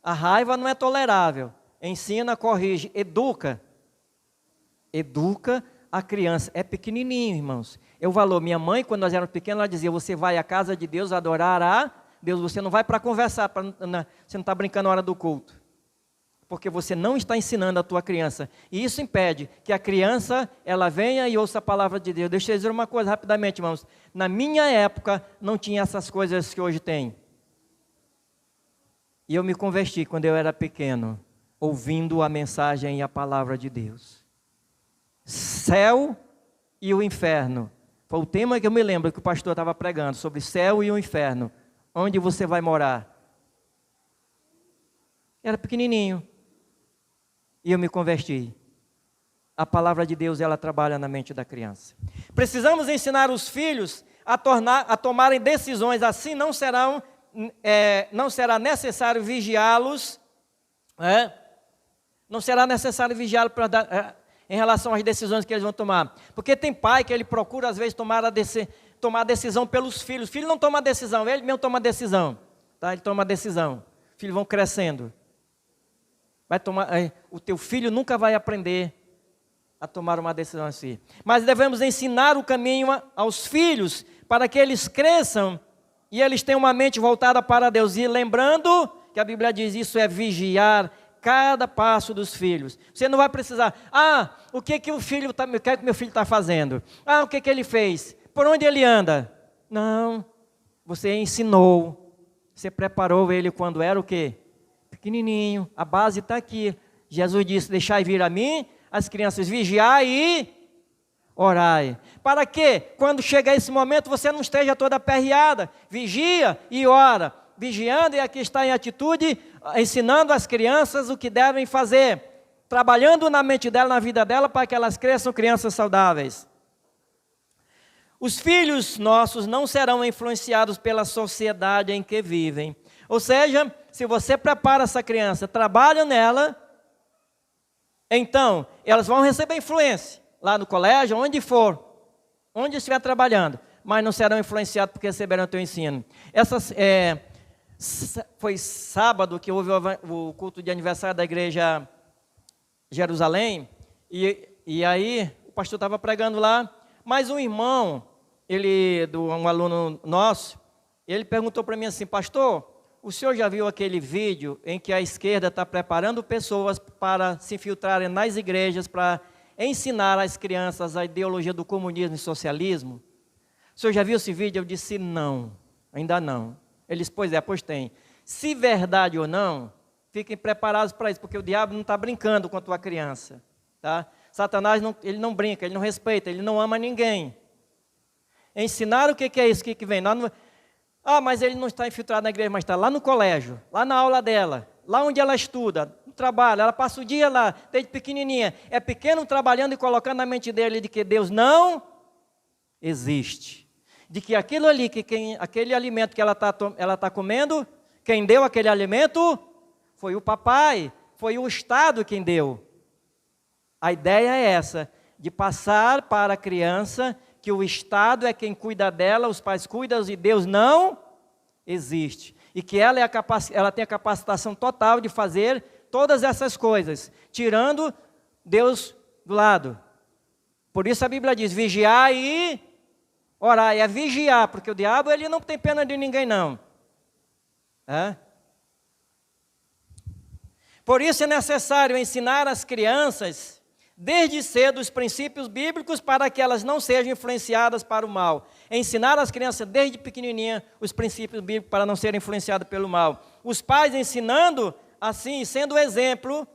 A raiva não é tolerável. Ensina, corrige, educa. Educa a criança. É pequenininho, irmãos. Eu valor. Minha mãe, quando nós éramos pequenos, ela dizia, você vai à casa de Deus adorar a Deus. Você não vai para conversar, você não está brincando na hora do culto. Porque você não está ensinando a tua criança. E isso impede que a criança, ela venha e ouça a palavra de Deus. Deixa eu dizer uma coisa rapidamente, irmãos. Na minha época, não tinha essas coisas que hoje tem. E eu me converti quando eu era pequeno, ouvindo a mensagem e a palavra de Deus. Céu e o inferno. Foi o tema que eu me lembro que o pastor estava pregando, sobre céu e o inferno. Onde você vai morar? Era pequenininho. E eu me converti. A palavra de Deus, ela trabalha na mente da criança. Precisamos ensinar os filhos a tomarem decisões, assim não será necessário vigiá-los, não será necessário vigiá-los em relação às decisões que eles vão tomar. Porque tem pai que ele procura, às vezes, tomar decisão pelos filhos. O filho não toma decisão, ele mesmo toma decisão. Tá? Ele toma decisão. Os filhos vão crescendo. O teu filho nunca vai aprender a tomar uma decisão assim. Mas devemos ensinar o caminho aos filhos para que eles cresçam e eles tenham uma mente voltada para Deus. E lembrando que a Bíblia diz, isso é vigiar cada passo dos filhos. Você não vai precisar, o que que o filho o que meu filho está fazendo? O que que ele fez? Por onde ele anda? Não, você ensinou, você preparou ele quando era o quê? Pequenininho, a base está aqui. Jesus disse, deixai vir a mim as crianças, vigiai e orai. Para que, quando chegar esse momento, você não esteja toda aperreada. Vigia e ora. Vigiando, e aqui está em atitude, ensinando as crianças o que devem fazer. Trabalhando na mente dela, na vida dela, para que elas cresçam crianças saudáveis. Os filhos nossos não serão influenciados pela sociedade em que vivem. Ou seja, se você prepara essa criança, trabalha nela, então elas vão receber influência, lá no colégio, onde for, onde estiver trabalhando, mas não serão influenciados porque receberam o teu ensino. Foi sábado que houve o culto de aniversário da igreja Jerusalém, e aí o pastor estava pregando lá, mas um irmão, um aluno nosso, ele perguntou para mim assim, pastor, o senhor já viu aquele vídeo em que a esquerda está preparando pessoas para se infiltrarem nas igrejas, para ensinar às crianças a ideologia do comunismo e socialismo? O senhor já viu esse vídeo? Eu disse, não, ainda não. Ele disse, pois tem. Se verdade ou não, fiquem preparados para isso, porque o diabo não está brincando com a tua criança. Tá? Satanás, ele não brinca, ele não respeita, ele não ama ninguém. Ensinar o que é isso, o que vem. Mas ele não está infiltrado na igreja, mas está lá no colégio, lá na aula dela, lá onde ela estuda, no trabalho, ela passa o dia lá, desde pequenininha. É pequeno trabalhando e colocando na mente dele de que Deus não existe. De que aquilo ali, aquele alimento que ela tá comendo, quem deu aquele alimento foi o papai, foi o Estado quem deu. A ideia é essa, de passar para a criança que o Estado é quem cuida dela, os pais cuidam e Deus não existe. E que ela tem a capacitação total de fazer todas essas coisas, tirando Deus do lado. Por isso a Bíblia diz, vigiar e orar. É vigiar, porque o diabo ele não tem pena de ninguém não. Por isso é necessário ensinar às crianças, desde cedo, os princípios bíblicos para que elas não sejam influenciadas para o mal. Ensinar às crianças, desde pequenininha, os princípios bíblicos para não serem influenciadas pelo mal. Os pais ensinando, assim, sendo exemplo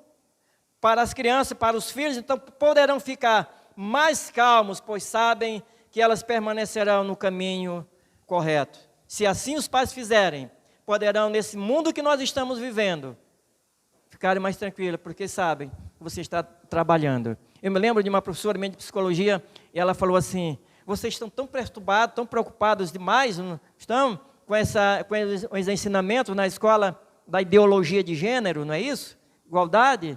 para as crianças, para os filhos, então poderão ficar mais calmos, pois sabem que elas permanecerão no caminho correto. Se assim os pais fizerem, poderão, nesse mundo que nós estamos vivendo, ficarem mais tranquilos, porque sabem que você está trabalhando. Eu me lembro de uma professora minha de psicologia, e ela falou assim: vocês estão tão perturbados, tão preocupados demais, não estão com os ensinamentos na escola da ideologia de gênero, não é isso? Igualdade,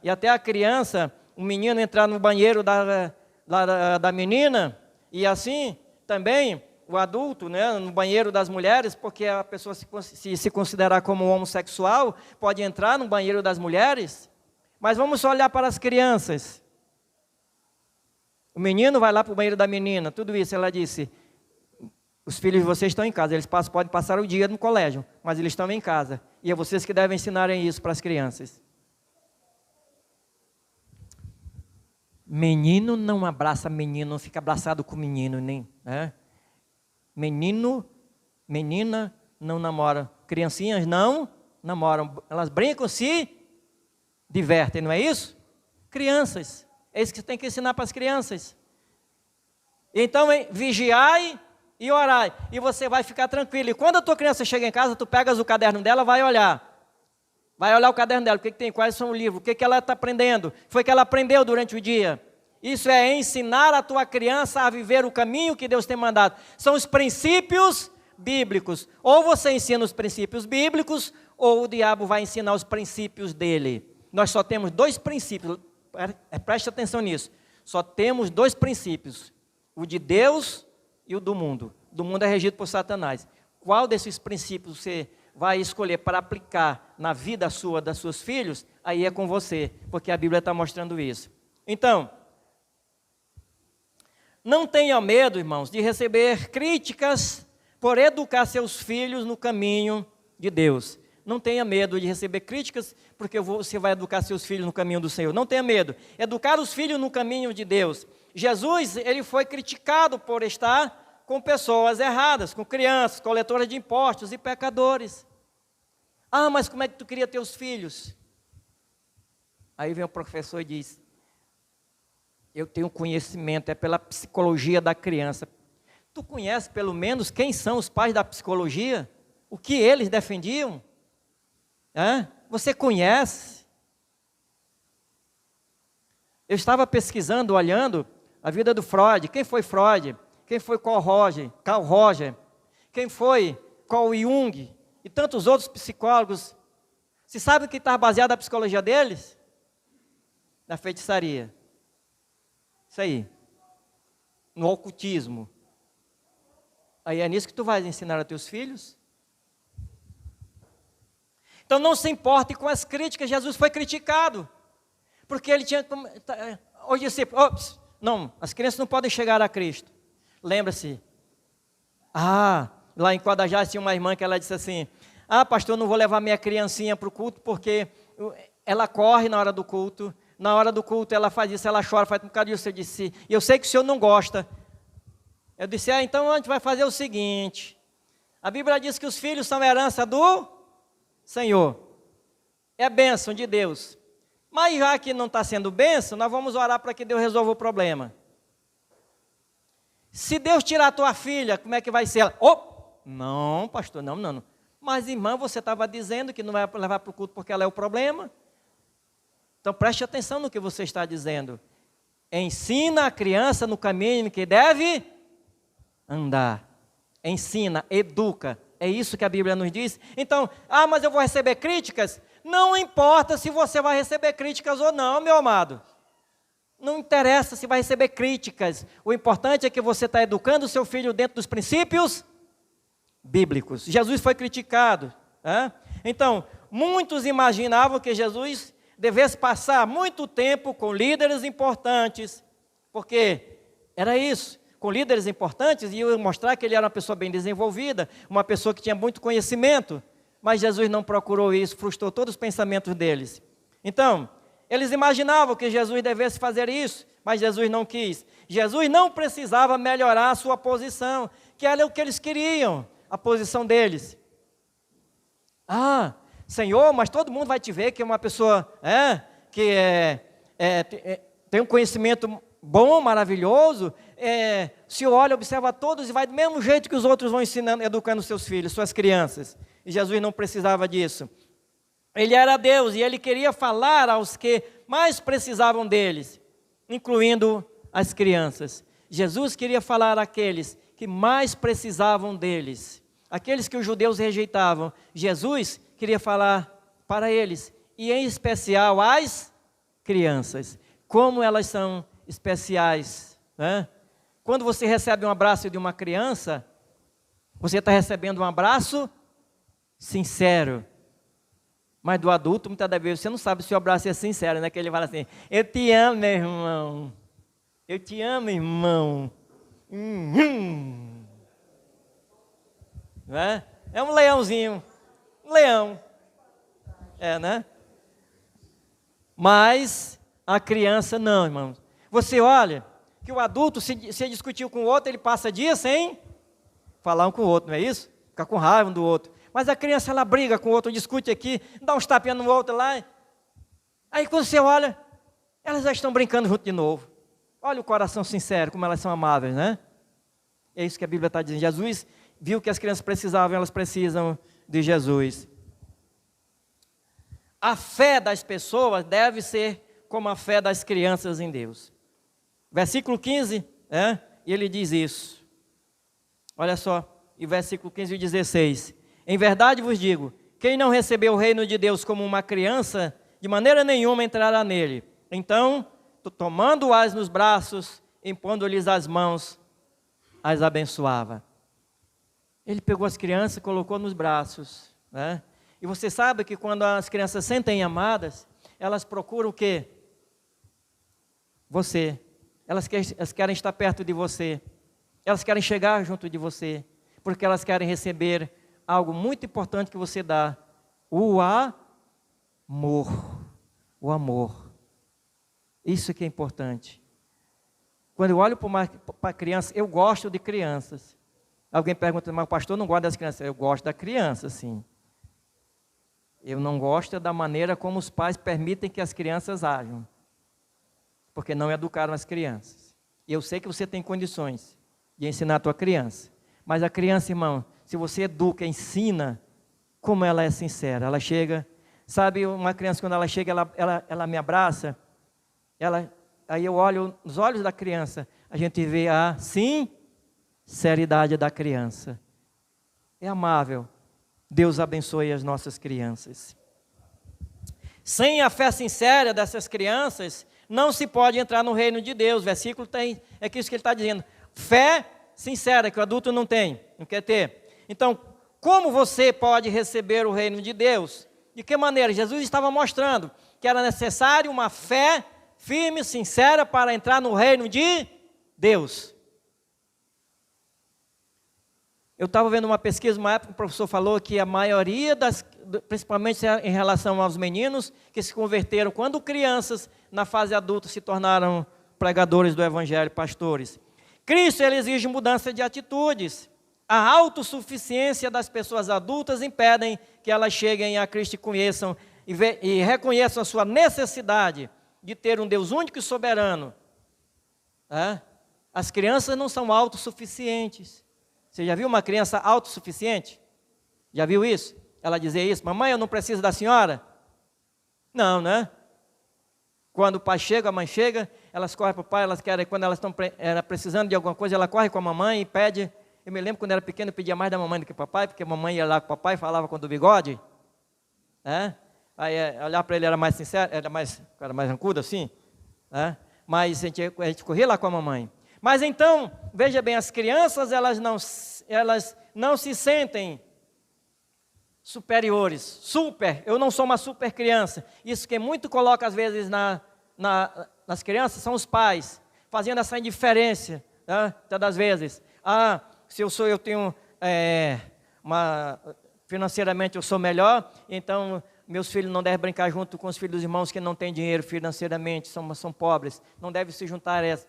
e até a criança, o menino entrar no banheiro da menina, e assim também o adulto, né, no banheiro das mulheres, porque a pessoa se considerar como homossexual, pode entrar no banheiro das mulheres. Mas vamos só olhar para as crianças. O menino vai lá para o banheiro da menina, tudo isso. Ela disse: os filhos de vocês estão em casa, eles podem passar o dia no colégio, mas eles estão em casa. E é vocês que devem ensinarem isso para as crianças. Menino não abraça menino, não fica abraçado com menino, nem, né? Menino, menina não namoram. Criancinhas não namoram. Elas brincam, se divertem, não é isso? Crianças. É isso que você tem que ensinar para as crianças. Então, vigiai e orai. E você vai ficar tranquilo. E quando a tua criança chega em casa, tu pegas o caderno dela, vai olhar. Vai olhar o caderno dela. O que tem? Quais são os livros? O que ela está aprendendo? Foi que ela aprendeu durante o dia. Isso é ensinar a tua criança a viver o caminho que Deus tem mandado. São os princípios bíblicos. Ou você ensina os princípios bíblicos, ou o diabo vai ensinar os princípios dele. Nós só temos dois princípios. Preste atenção nisso. Só temos dois princípios. O de Deus e o do mundo. O do mundo é regido por Satanás. Qual desses princípios você vai escolher para aplicar na vida sua, dos seus filhos? Aí é com você, porque a Bíblia está mostrando isso. Então, não tenha medo, irmãos, de receber críticas por educar seus filhos no caminho de Deus. Não tenha medo de receber críticas, porque você vai educar seus filhos no caminho do Senhor. Não tenha medo. Educar os filhos no caminho de Deus. Jesus, ele foi criticado por estar com pessoas erradas, com crianças, coletoras de impostos e pecadores. Ah, mas como é que tu queria teus filhos? Aí vem o professor e diz: eu tenho conhecimento, é pela psicologia da criança. Tu conhece pelo menos quem são os pais da psicologia? O que eles defendiam? Você conhece? Eu estava pesquisando, olhando a vida do Freud. Quem foi Freud? Quem foi Carl Roger? Quem foi Carl Jung? E tantos outros psicólogos. Você sabe o que está baseado a psicologia deles? Na feitiçaria. Isso aí. No ocultismo. Aí é nisso que tu vais ensinar a teus filhos? Então não se importe com as críticas. Jesus foi criticado. Porque ele tinha... Os discípulos... Não, as crianças não podem chegar a Cristo. Lembra-se. Lá em Quadajás tinha uma irmã que ela disse assim: pastor, eu não vou levar minha criancinha para o culto porque ela corre na hora do culto. Na hora do culto ela faz isso, ela chora, faz um bocado disso. Eu disse: eu sei que o senhor não gosta. Eu disse: então a gente vai fazer o seguinte. A Bíblia diz que os filhos são herança do Senhor. É bênção de Deus. Mas já que não está sendo bênção, nós vamos orar para que Deus resolva o problema. Se Deus tirar a tua filha, como é que vai ser ela? Não, pastor, não. Mas irmã, você estava dizendo que não vai levar para o culto porque ela é o problema. Então preste atenção no que você está dizendo. Ensina a criança no caminho que deve andar. Ensina, educa. É isso que a Bíblia nos diz. Então, mas eu vou receber críticas? Não importa se você vai receber críticas ou não, meu amado. Não interessa se vai receber críticas. O importante é que você está educando o seu filho dentro dos princípios bíblicos. Jesus foi criticado. Então, muitos imaginavam que Jesus devesse passar muito tempo com líderes importantes. Porque era isso. Com líderes importantes, e eu mostrar que ele era uma pessoa bem desenvolvida, uma pessoa que tinha muito conhecimento. mas Jesus não procurou isso, frustrou todos os pensamentos deles. Então, eles imaginavam que Jesus devesse fazer isso, mas Jesus não quis. Jesus não precisava melhorar a sua posição, que era o que eles queriam, a posição deles. Senhor, mas todo mundo vai te ver que é uma pessoa que tem um conhecimento bom, maravilhoso. Se olha, observa todos e vai do mesmo jeito que os outros vão ensinando, educando seus filhos, suas crianças. E Jesus não precisava disso. Ele era Deus e ele queria falar aos que mais precisavam deles, incluindo as crianças. Jesus queria falar àqueles que mais precisavam deles, aqueles que os judeus rejeitavam. Jesus queria falar para eles, e em especial às crianças. Como elas são especiais, né? Quando você recebe um abraço de uma criança, você está recebendo um abraço sincero. Mas do adulto, muitas das vezes, você não sabe se o abraço é sincero, né? Que ele fala assim, eu te amo, meu irmão. Eu te amo, irmão. Né? É um leãozinho. Um leão. Né? Mas a criança não, irmãos. Você olha que o adulto, se discutiu com o outro, ele passa dias sem falar um com o outro, não é isso? Fica com raiva um do outro. Mas a criança, ela briga com o outro, discute aqui, dá uns tapinhas no outro lá. Aí quando você olha, elas já estão brincando junto de novo. Olha o coração sincero, como elas são amáveis, né? É isso que a Bíblia está dizendo. Jesus viu que as crianças precisavam, elas precisam de Jesus. A fé das pessoas deve ser como a fé das crianças em Deus. Versículo 15, ele diz isso. Olha só, e versículo 15 e 16. Em verdade vos digo, quem não recebeu o reino de Deus como uma criança, de maneira nenhuma entrará nele. Então, tomando-as nos braços, impondo-lhes as mãos, as abençoava. Ele pegou as crianças e colocou nos braços, né? E você sabe que quando as crianças se sentem amadas, elas procuram o quê? Você. Elas querem estar perto de você. Elas querem chegar junto de você. Porque elas querem receber algo muito importante que você dá. O amor. O amor. Isso que é importante. Quando eu olho para criança, eu gosto de crianças. Alguém pergunta, mas o pastor não gosta das crianças. Eu gosto da criança, sim. Eu não gosto da maneira como os pais permitem que as crianças ajam. Porque não educaram as crianças. E eu sei que você tem condições de ensinar a tua criança. Mas a criança, irmão, se você educa, ensina, como ela é sincera. Ela chega, sabe, uma criança quando ela chega, ela me abraça. Aí eu olho nos olhos da criança, a gente vê a sinceridade da criança. É amável. Deus abençoe as nossas crianças. Sem a fé sincera dessas crianças, não se pode entrar no reino de Deus. Versículo tem, é isso que ele está dizendo. Fé sincera, que o adulto não tem, não quer ter. Então, como você pode receber o reino de Deus? De que maneira? Jesus estava mostrando que era necessário uma fé firme, sincera, para entrar no reino de Deus. Eu estava vendo uma pesquisa, uma época, o professor falou que a maioria principalmente em relação aos meninos que se converteram quando crianças, na fase adulta, se tornaram pregadores do evangelho, pastores. Cristo, ele exige mudança de atitudes. A autossuficiência das pessoas adultas impedem que elas cheguem a Cristo e conheçam e reconheçam a sua necessidade de ter um Deus único e soberano. As crianças não são autossuficientes. Você já viu uma criança autossuficiente? Já viu isso? Ela dizer isso, mamãe, eu não preciso da senhora? Não, né? Quando o pai chega, a mãe chega, elas correm para o pai, elas querem, quando elas estão precisando de alguma coisa, ela corre com a mamãe e pede. Eu me lembro quando eu era pequeno, eu pedia mais da mamãe do que do papai, porque a mamãe ia lá com o papai e falava com o do bigode. Aí olhar para ele era mais sincero, era mais rancudo assim. Mas a gente corria lá com a mamãe. Mas então, veja bem, as crianças, elas não se sentem superiores. Eu não sou uma super criança. Isso que muito coloca, às vezes, nas crianças, são os pais, fazendo essa indiferença, todas as vezes. Se eu tenho financeiramente eu sou melhor, então meus filhos não devem brincar junto com os filhos dos irmãos que não têm dinheiro financeiramente, são pobres, não devem se juntar a essa,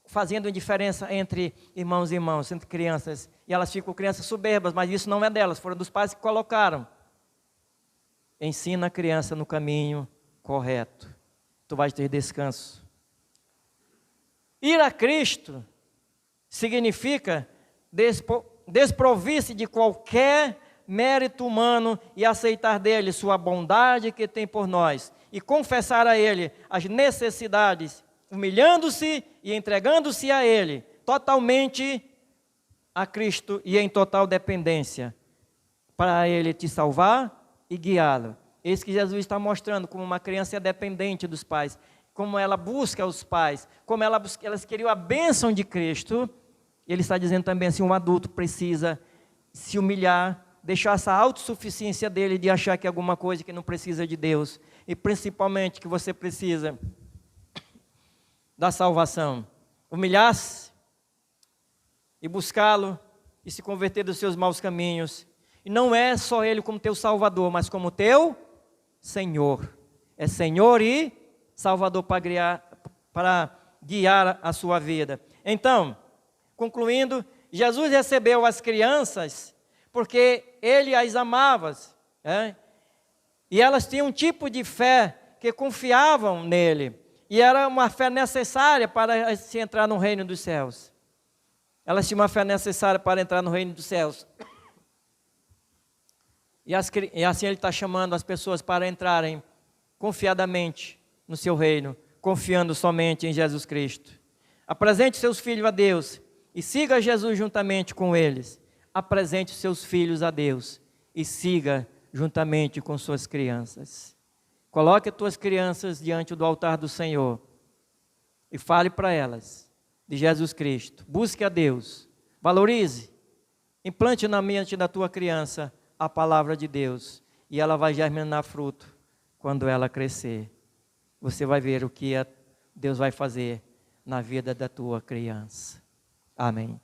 fazendo diferença entre irmãos e irmãos, entre crianças, e elas ficam crianças soberbas, mas isso não é delas, foram dos pais que colocaram. Ensina a criança no caminho correto, tu vais ter descanso. Ir a Cristo significa desprover-se de qualquer mérito humano e aceitar dele sua bondade que tem por nós e confessar a ele as necessidades, humilhando-se e entregando-se a ele totalmente a Cristo e em total dependência para ele te salvar e guiá-lo. Esse que Jesus está mostrando como uma criança é dependente dos pais, como ela busca os pais, como elas queriam a bênção de Cristo. Ele está dizendo também assim, um adulto precisa se humilhar, deixar essa autossuficiência dele de achar que é alguma coisa que não precisa de Deus, e principalmente que você precisa da salvação. Humilhar-se e buscá-lo e se converter dos seus maus caminhos. E não é só ele como teu Salvador, mas como teu Senhor. É Senhor e Salvador para guiar a sua vida. Então, concluindo, Jesus recebeu as crianças porque ele as amava, e elas tinham um tipo de fé que confiavam nele, e era uma fé necessária para se entrar no reino dos céus. Elas tinham uma fé necessária para entrar no reino dos céus. E assim ele está chamando as pessoas para entrarem confiadamente no seu reino, confiando somente em Jesus Cristo. Apresente seus filhos a Deus e siga Jesus juntamente com eles. Apresente seus filhos a Deus e siga juntamente com suas crianças. Coloque as tuas crianças diante do altar do Senhor e fale para elas de Jesus Cristo. Busque a Deus, valorize, implante na mente da tua criança a palavra de Deus e ela vai germinar fruto quando ela crescer. Você vai ver o que Deus vai fazer na vida da tua criança. Amém.